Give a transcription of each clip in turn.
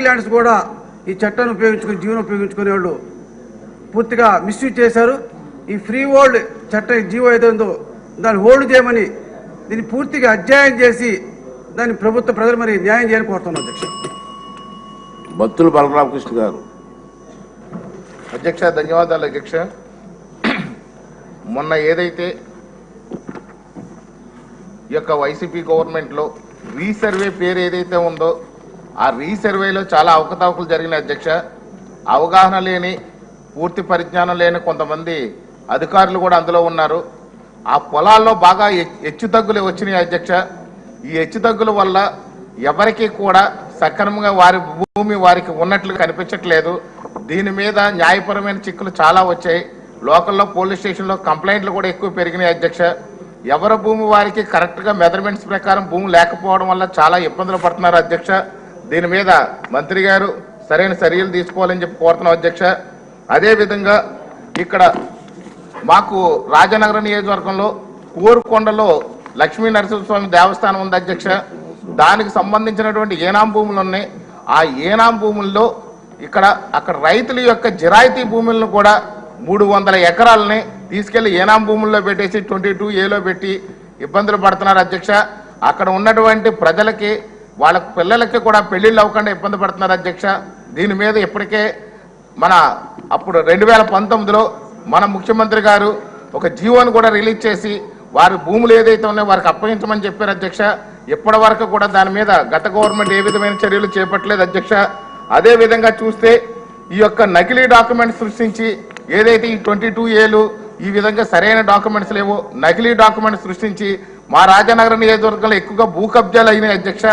Lands కూడా ఈ చట్టాన్ని ఉపయోగించుకుని జీవనం ఉపయోగించుకునే వాళ్ళు పూర్తిగా మిస్యూజ్ చేశారు. ఈ ఫ్రీ హోల్డ్ చట్టం జీవో ఏదైందో దాన్ని హోల్డ్ చేయమని దీన్ని పూర్తిగా అధ్యయనం చేసి దాన్ని ప్రభుత్వ ప్రజలు మరి న్యాయం చేయాలని కోరుతున్నాం అధ్యక్ష. భక్తులు బలరామకృష్ణ గారు. అధ్యక్ష ధన్యవాదాలు అధ్యక్ష. మొన్న ఏదైతే ఈ యొక్క వైసీపీ గవర్నమెంట్లో రీసర్వే పేరు ఏదైతే ఉందో ఆ రీసర్వేలో చాలా అవకతవకలు జరిగినాయి అధ్యక్ష. అవగాహన లేని పూర్తి పరిజ్ఞానం లేని కొంతమంది అధికారులు కూడా అందులో ఉన్నారు. ఆ పొలాల్లో బాగా హెచ్చుతగ్గులు వచ్చినాయి అధ్యక్ష. ఈ హెచ్చుతగ్గుల వల్ల ఎవరికి కూడా సక్రమంగా వారి భూమి వారికి ఉన్నట్లు కనిపించట్లేదు. దీని మీద న్యాయపరమైన చిక్కులు చాలా వచ్చాయి. లోకల్లో పోలీస్ స్టేషన్లో కంప్లైంట్లు కూడా ఎక్కువ పెరిగినాయి అధ్యక్ష. ఎవరి భూమి వారికి కరెక్ట్గా మెజర్మెంట్స్ ప్రకారం భూమి లేకపోవడం వల్ల చాలా ఇబ్బందులు పడుతున్నారు అధ్యక్ష. దీని మీద మంత్రి గారు సరైన చర్యలు తీసుకోవాలని చెప్పి కోరుతున్నాం అధ్యక్ష. అదేవిధంగా ఇక్కడ మాకు రాజనగరం నియోజకవర్గంలో కోరుకొండలో లక్ష్మీ నరసింహస్వామి దేవస్థానం ఉంది అధ్యక్ష. దానికి సంబంధించినటువంటి ఏనాం భూములు ఉన్నాయి. ఆ ఏనాం భూముల్లో అక్కడ రైతుల యొక్క జిరాయితీ భూములను కూడా 300 ఎకరాలని తీసుకెళ్లి ఏనాం భూముల్లో పెట్టేసి 22A పెట్టి ఇబ్బందులు పడుతున్నారు అధ్యక్ష. అక్కడ ఉన్నటువంటి ప్రజలకి వాళ్ళ పిల్లలకి కూడా పెళ్లిళ్ళు అవ్వకుండా ఇబ్బంది పడుతున్నారు అధ్యక్ష. దీని మీద ఇప్పటికే అప్పుడు 2019లో మన ముఖ్యమంత్రి గారు ఒక జీవోను కూడా రిలీజ్ చేసి వారి భూములు ఏదైతే ఉన్నాయో వారికి అప్పగించమని చెప్పారు అధ్యక్ష. ఇప్పటి వరకు కూడా దాని మీద గత గవర్నమెంట్ ఏ విధమైన చర్యలు చేపట్టలేదు అధ్యక్ష. అదే విధంగా చూస్తే ఈ యొక్క నకిలీ డాక్యుమెంట్స్ సృష్టించి ఏదైతే ఈ 22A ఈ విధంగా సరైన డాక్యుమెంట్స్ లేవో నకిలీ డాక్యుమెంట్స్ సృష్టించి మా రాజనగరం నియోజకవర్గంలో ఎక్కువగా భూ కబ్జాలు అయినాయి అధ్యక్ష.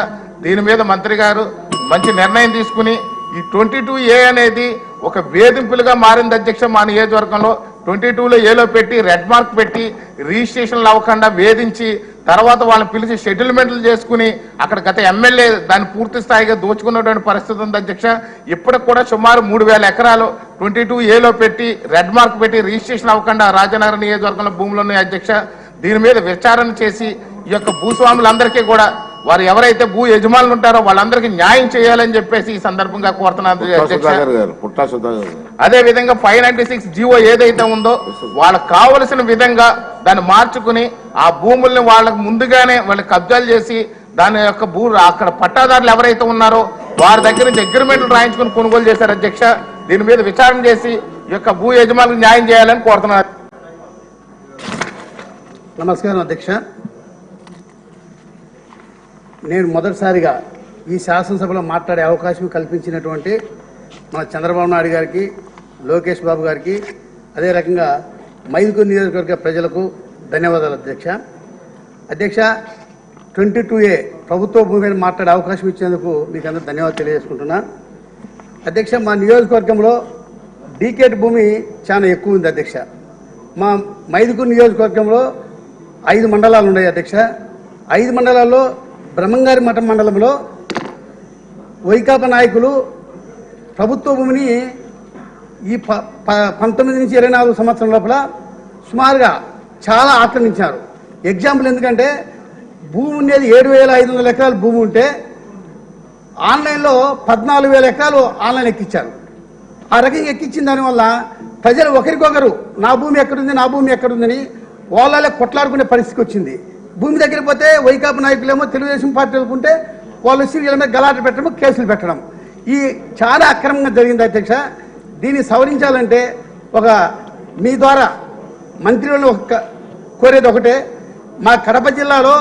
దీని మీద మంత్రి గారు మంచి నిర్ణయం తీసుకుని ఈ 22A అనేది ఒక వేధింపులుగా మారింది అధ్యక్ష. మా నియోజకవర్గంలో 22A పెట్టి రెడ్ మార్క్ పెట్టి రిజిస్ట్రేషన్లు అవ్వకుండా వేధించి తర్వాత వాళ్ళని పిలిచి సెటిల్మెంట్లు చేసుకుని అక్కడ గత ఎమ్మెల్యే దాన్ని పూర్తి స్థాయిగా దోచుకున్నటువంటి పరిస్థితి ఉంది అధ్యక్ష. ఇప్పటికి కూడా సుమారు 3000 ఎకరాలు 22A పెట్టి రెడ్ మార్క్ పెట్టి రిజిస్ట్రేషన్ అవ్వకుండా రాజనగరం నియోజకవర్గంలో భూములు ఉన్నాయి అధ్యక్ష. దీని మీద విచారణ చేసి ఈ యొక్క భూస్వాములందరికీ కూడా వారు ఎవరైతే భూ యజమానులు ఉంటారో వాళ్ళందరికీ న్యాయం చేయాలని చెప్పేసి ఈ సందర్భంగా కోరుతున్నారు అధ్యక్ష. అదే విధంగా 596 జీవో ఏదైతే ఉందో వాళ్ళకు కావలసిన విధంగా దాన్ని మార్చుకుని ఆ భూముల్ని వాళ్ళకు ముందుగానే వాళ్ళకి కబ్జాలు చేసి దాని యొక్క అక్కడ పట్టాదారులు ఎవరైతే ఉన్నారో వారి దగ్గర నుంచి అగ్రిమెంట్లు రాయించుకుని కొనుగోలు చేశారు అధ్యక్ష. దీని మీద విచారణ చేసి ఈ యొక్క భూ యజమానులకు న్యాయం చేయాలని కోరుతున్నారు. నమస్కారం అధ్యక్ష. నేను మొదటిసారిగా ఈ శాసనసభలో మాట్లాడే అవకాశం కల్పించినటువంటి మన చంద్రబాబు నాయుడు గారికి, లోకేష్ బాబు గారికి, అదే రకంగా మైదుకూరు నియోజకవర్గ ప్రజలకు ధన్యవాదాలు అధ్యక్ష. అధ్యక్ష, 22A ప్రభుత్వ భూమి మీద మాట్లాడే అవకాశం ఇచ్చేందుకు మీకు అందరూ ధన్యవాదాలు తెలియజేసుకుంటున్నా. అధ్యక్ష, మా నియోజకవర్గంలో డీకేట్ భూమి చాలా ఎక్కువ ఉంది అధ్యక్ష. మా మైదుకూరు నియోజకవర్గంలో 5 మండలాలు ఉన్నాయి అధ్యక్ష. 5 మండలాల్లో బ్రహ్మంగారి మఠం మండలంలో వైకాపా నాయకులు ప్రభుత్వ భూమిని ఈ 19 నుంచి 24 సంవత్సరం లోపల సుమారుగా చాలా ఆక్రమించారు. ఎగ్జాంపుల్ ఎందుకంటే భూమి ఉండేది 7500 ఎకరాల భూమి ఉంటే ఆన్లైన్లో 14,000 ఎకరాలు ఆన్లైన్ ఎక్కించారు. ఆ రకంగా ఎక్కించిన దానివల్ల ప్రజలు ఒకరికొకరు నా భూమి ఎక్కడుంది నా భూమి ఎక్కడుందని వాళ్ళే కొట్లాడుకునే పరిస్థితికి వచ్చింది. భూమి దగ్గర పోతే వైకాపా నాయకులేమో తెలుగుదేశం పార్టీ అనుకుంటే వాళ్ళు వచ్చి వీళ్ళ మీద గలాట పెట్టడం, కేసులు పెట్టడం, ఈ చాలా అక్రమంగా జరిగింది అధ్యక్ష. దీన్ని సవరించాలంటే మీ ద్వారా మంత్రులను కోరేది ఒకటే, మా కడప జిల్లాలో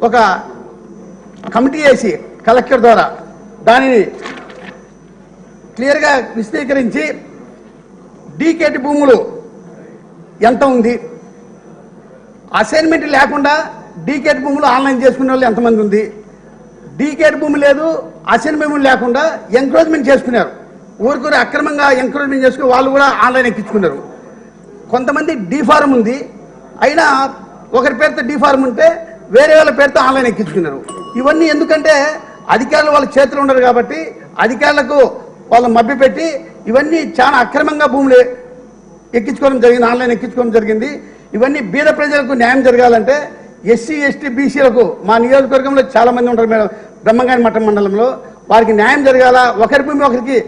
ఒక కమిటీ వేసి కలెక్టర్ ద్వారా దానిని క్లియర్గా విశదీకరించి డీకేట్ భూములు ఎంత ఉంది, అసైన్మెంట్ లేకుండా డీకేట్ భూములు ఆన్లైన్ చేసుకునే వాళ్ళు ఎంతమంది ఉంది, డీకేట్ భూమి లేదు అసైన్మెంట్ లేకుండా ఎంక్రోచ్మెంట్ చేసుకున్నారు, ఊరికూరి అక్రమంగా ఎంక్రోచ్మెంట్ చేసుకుని వాళ్ళు కూడా ఆన్లైన్ ఎక్కించుకున్నారు. కొంతమంది డీఫార్మ్ ఉంది, అయినా ఒకరి పేరుతో డీఫార్మ్ ఉంటే వేరే వాళ్ళ పేరుతో ఆన్లైన్ ఎక్కించుకున్నారు. ఇవన్నీ ఎందుకంటే అధికారులు వాళ్ళ చేతులు ఉండరు కాబట్టి అధికారులకు వాళ్ళు మభ్యపెట్టి ఇవన్నీ చాలా అక్రమంగా భూములు ఎక్కించుకోవడం జరిగింది, ఆన్లైన్ ఎక్కించుకోవడం జరిగింది. ఇవన్నీ బీద ప్రజలకు న్యాయం జరగాలంటే ఎస్సీ ఎస్టీ బీసీలకు మా నియోజకవర్గంలో చాలా మంది ఉంటారు మేడం. బ్రహ్మంగారి మఠం మండలంలో వారికి న్యాయం జరగాల, ఒకరి భూమి ఒకరికి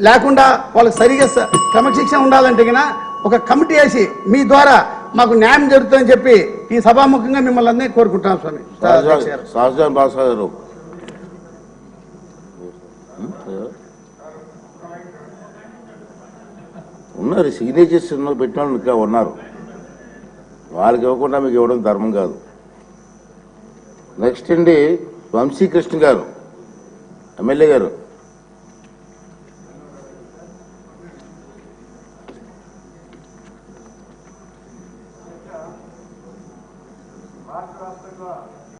లేకుండా వాళ్ళకి సరిగా క్రమశిక్షణ ఉండాలంటే కన్నా ఒక కమిటీ వేసి మీ ద్వారా మాకు న్యాయం జరుగుతుందని చెప్పి ఈ సభాముఖంగా మిమ్మల్ని అందరినీ కోరుకుంటున్నాం స్వామి. సహజాన్ బాసా గారు ఉన్నారు, సిగ్నేచర్స్ పెట్టిన వాళ్ళు ఇంకా ఉన్నారు. వాళ్ళకి ఇవ్వకుండా మీకు ఇవ్వడం ధర్మం కాదు. నెక్స్ట్ అండి వంశీకృష్ణ గారు, ఎమ్మెల్యే గారు.